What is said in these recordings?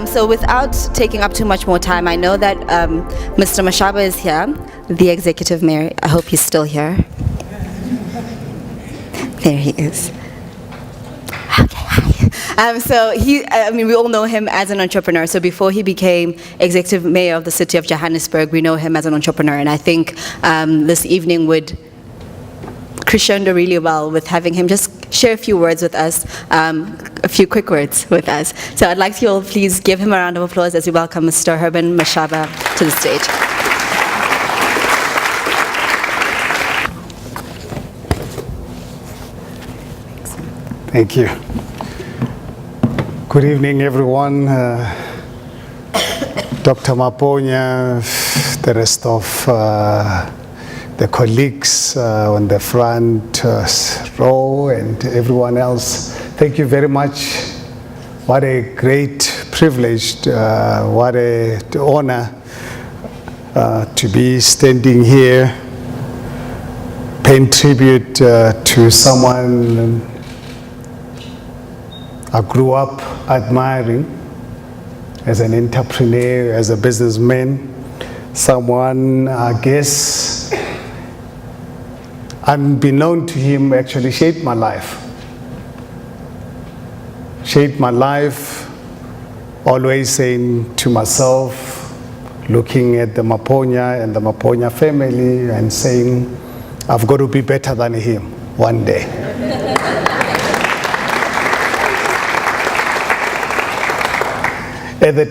So without taking up too much more time, I know that Mr. Mashaba is here, the executive mayor. I hope he's still here. There he is. So we all know him as an entrepreneur. So before he became executive mayor of the city of Johannesburg, we know him as an entrepreneur. And I think this evening would crescendo really well with having him just share a few words with us, a few quick words with us. So I'd like you all please give him a round of applause as we welcome Mr. Herman Mashaba to the stage. Thank you. Good evening, everyone. Dr. Maponya, the rest of the colleagues on the front row, and everyone else. Thank you very much. What a great privilege, what an honor to be standing here, paying tribute to someone I grew up admiring as an entrepreneur, as a businessman, someone, I guess, unbeknown to him, actually shaped my life. Shaped my life, always saying to myself, looking at the Maponya and the Maponya family and saying, I've got to be better than him one day. At the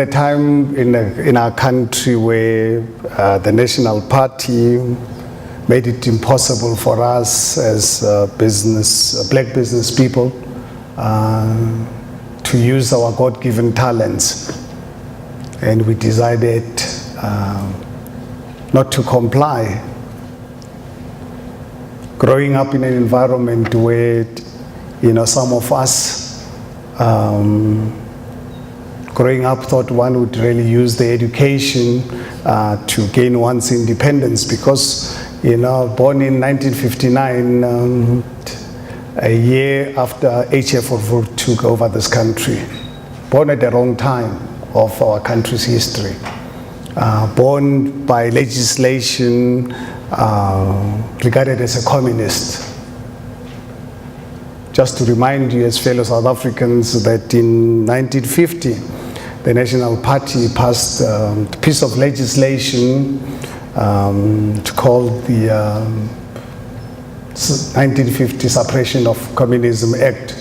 time in our country where the National Party made it impossible for us as black business people to use our God-given talents, and we decided not to comply. Growing up in an environment where, some of us growing up thought one would really use the education to gain one's independence, because, born in 1959, a year after HFO took over this country, born at the wrong time of our country's history, born by legislation regarded as a communist. Just to remind you as fellow South Africans that in 1950, the National Party passed a piece of legislation called the 1950 Suppression of Communism Act.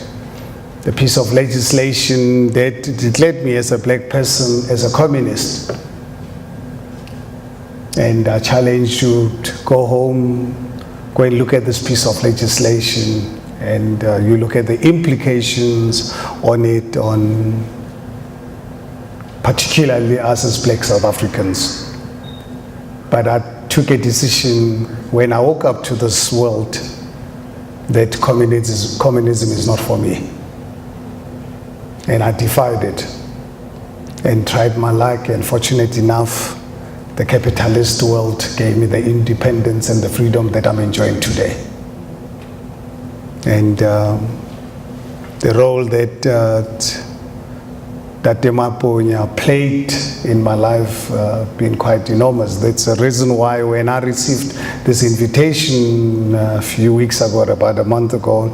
The piece of legislation that declared me as a black person as a communist. And I challenge you to go home, go and look at this piece of legislation, and you look at the implications on it, on particularly us as black South Africans. But I took a decision when I woke up to this world that communism is not for me. And I defied it and tried my luck, and fortunate enough, the capitalist world gave me the independence and the freedom that I'm enjoying today. And the role that Maponya played in my life been quite enormous. That's the reason why when I received this invitation a few weeks ago, about a month ago,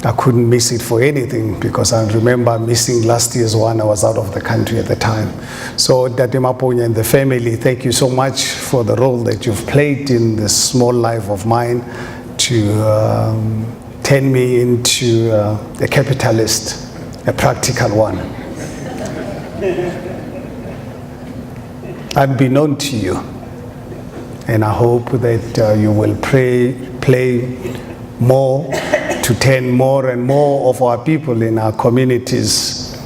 I couldn't miss it for anything, because I remember missing last year's one. I was out of the country at the time. So Dade Maponya and the family, thank you so much for the role that you've played in this small life of mine to turn me into a capitalist, a practical one. Unbeknown to you. And I hope that you will play more to turn more and more of our people in our communities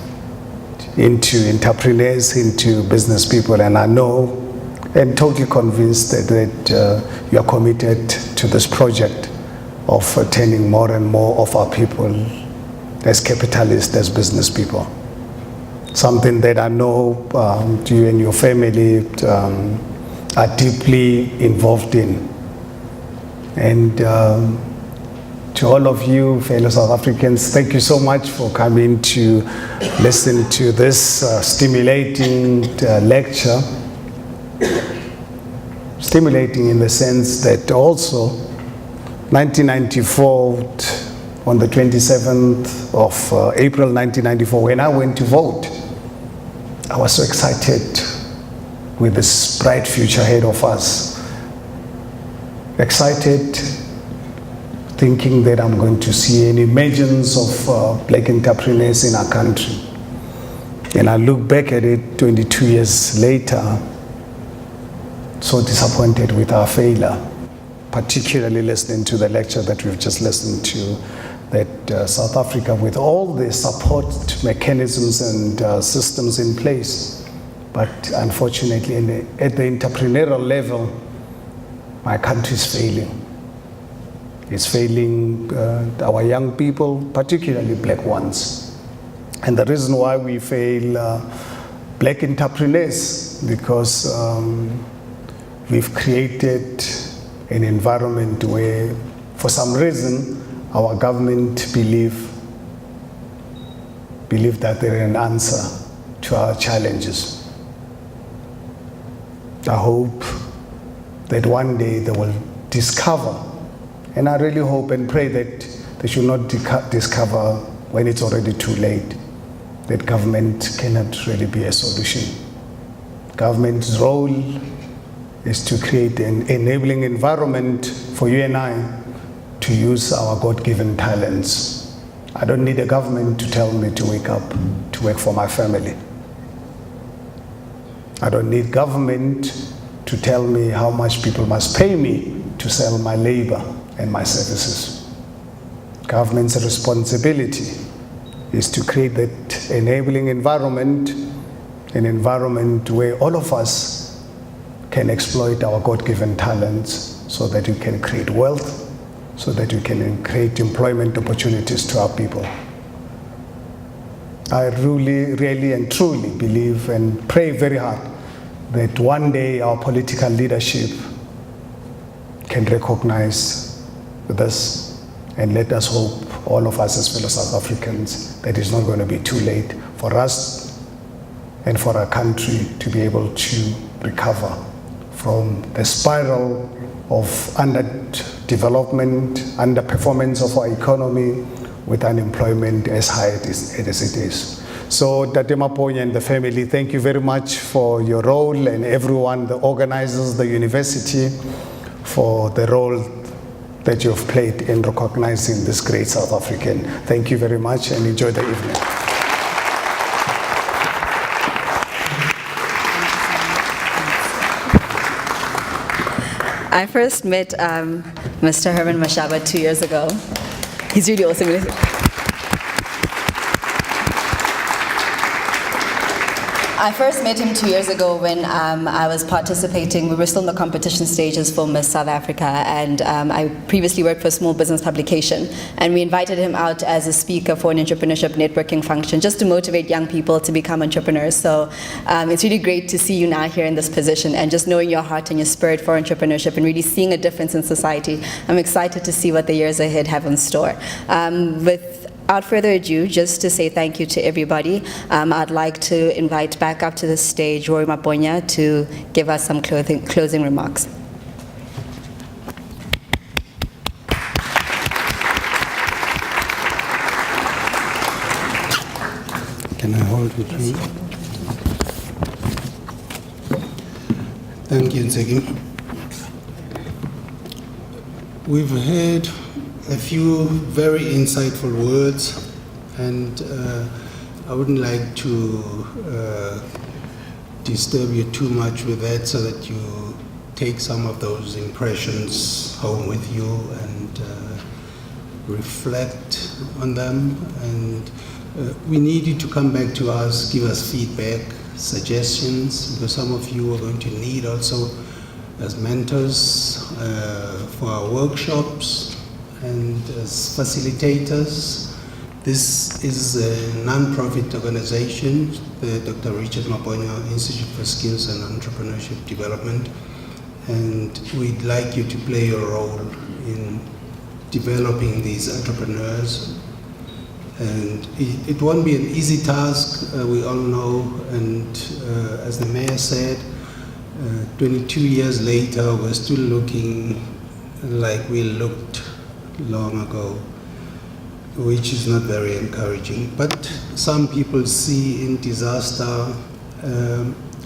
into entrepreneurs, into business people. And I know and totally convinced that you are committed to this project of turning more and more of our people as capitalists, as business people. Something that I know you and your family are deeply involved in. And To all of you, fellow South Africans, thank you so much for coming to listen to this stimulating lecture. Stimulating in the sense that also 1994, on the 27th of April 1994, when I went to vote, I was so excited with this bright future ahead of us. Excited, thinking that I'm going to see an emergence of black entrepreneurs in our country. And I look back at it 22 years later, so disappointed with our failure, particularly listening to the lecture that we've just listened to, that South Africa, with all the support mechanisms and systems in place, but unfortunately at the entrepreneurial level, my country is failing. It's failing our young people, particularly black ones. And the reason why we fail black entrepreneurs, because we've created an environment where, for some reason, our government believe that they're an answer to our challenges. I hope that one day they will discover, and I really hope and pray that they should not discover when it's already too late, that government cannot really be a solution. Government's role is to create an enabling environment for you and I to use our God-given talents. I don't need a government to tell me to wake up to work for my family. I don't need government to tell me how much people must pay me to sell my labor and my services. Government's responsibility is to create that enabling environment, an environment where all of us can exploit our God-given talents so that we can create wealth, so that we can create employment opportunities to our people. I really and truly believe and pray very hard that one day our political leadership can recognize this, and let us hope, all of us as fellow South Africans, that it's not going to be too late for us and for our country to be able to recover from the spiral of underdevelopment, underperformance of our economy, with unemployment as high as it is. So Tate Maponya and the family, thank you very much for your role, and everyone, the organizers, the university, for the role that you've played in recognizing this great South African. Thank you very much, and enjoy the evening. I first met Mr. Herman Mashaba 2 years ago. He's really awesome. I first met him 2 years ago when I was participating. We were still in the competition stages for Miss South Africa, and I previously worked for a small business publication, and we invited him out as a speaker for an entrepreneurship networking function just to motivate young people to become entrepreneurs. So it's really great to see you now here in this position, and just knowing your heart and your spirit for entrepreneurship and really seeing a difference in society. I'm excited to see what the years ahead have in store. Without further ado, just to say thank you to everybody, I'd like to invite back up to the stage Roy Maponya to give us some closing remarks. Can I hold it? Thank you, Nzeki. We've heard a few very insightful words, and I wouldn't like to disturb you too much with that, so that you take some of those impressions home with you and reflect on them. And we need you to come back to us, give us feedback, suggestions, because some of you are going to need also as mentors for our workshops and as facilitators. This is a non-profit organization, the Dr. Richard Maponya Institute for Skills and Entrepreneurship Development, and we'd like you to play your role in developing these entrepreneurs. And it won't be an easy task, we all know, and as the mayor said, 22 years later, we're still looking like we looked long ago, which is not very encouraging. But some people see in disaster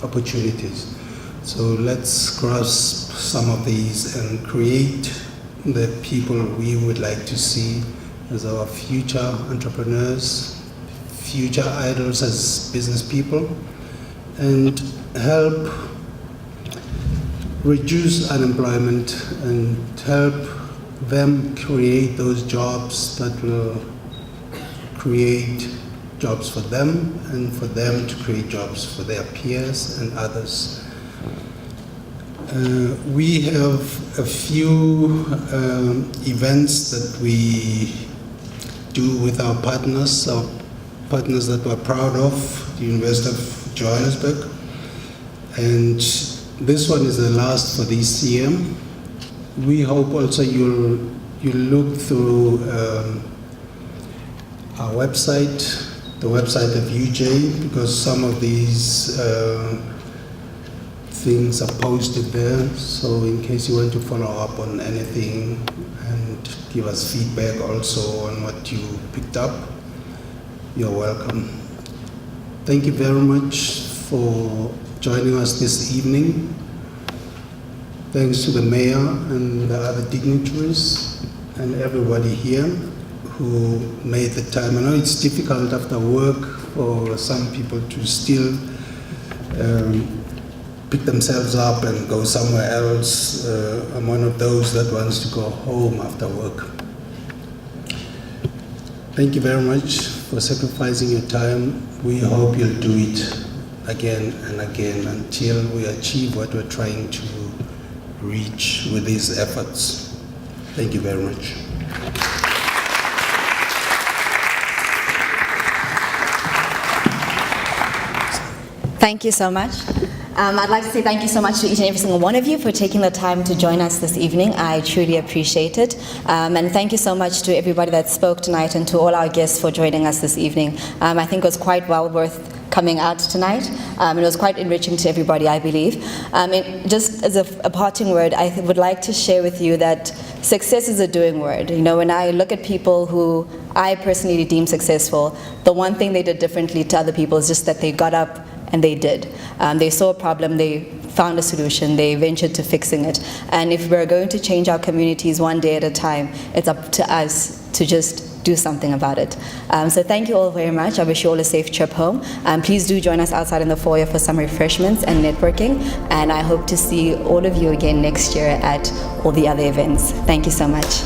opportunities. So let's grasp some of these and create the people we would like to see as our future entrepreneurs, future idols as business people, and help reduce unemployment and help them create those jobs that will create jobs for them and for them to create jobs for their peers and others. We have a few events that we do with our partners that we're proud of, the University of Johannesburg. And this one is the last for this year. We hope also you'll look through our website, the website of UJ, because some of these things are posted there. So in case you want to follow up on anything and give us feedback also on what you picked up, you're welcome. Thank you very much for joining us this evening. Thanks to the mayor and the other dignitaries and everybody here who made the time. I know it's difficult after work for some people to still pick themselves up and go somewhere else. I'm one of those that wants to go home after work. Thank you very much for sacrificing your time. We hope you'll do it again and again until we achieve what we're trying to reach with these efforts. Thank you very much. Thank you so much. I'd like to say thank you so much to each and every single one of you for taking the time to join us this evening. I truly appreciate it. And thank you so much to everybody that spoke tonight and to all our guests for joining us this evening. I think it was quite well worth coming out tonight. It was quite enriching to everybody, I believe. Just as a parting word, I would like to share with you that success is a doing word. You know, when I look at people who I personally deem successful, the one thing they did differently to other people is just that they got up and they did. They saw a problem, they found a solution, they ventured to fixing it. And if we're going to change our communities one day at a time, it's up to us to just do something about it. So thank you all very much. I wish you all a safe trip home. Please do join us outside in the foyer for some refreshments and networking. And I hope to see all of you again next year at all the other events. Thank you so much.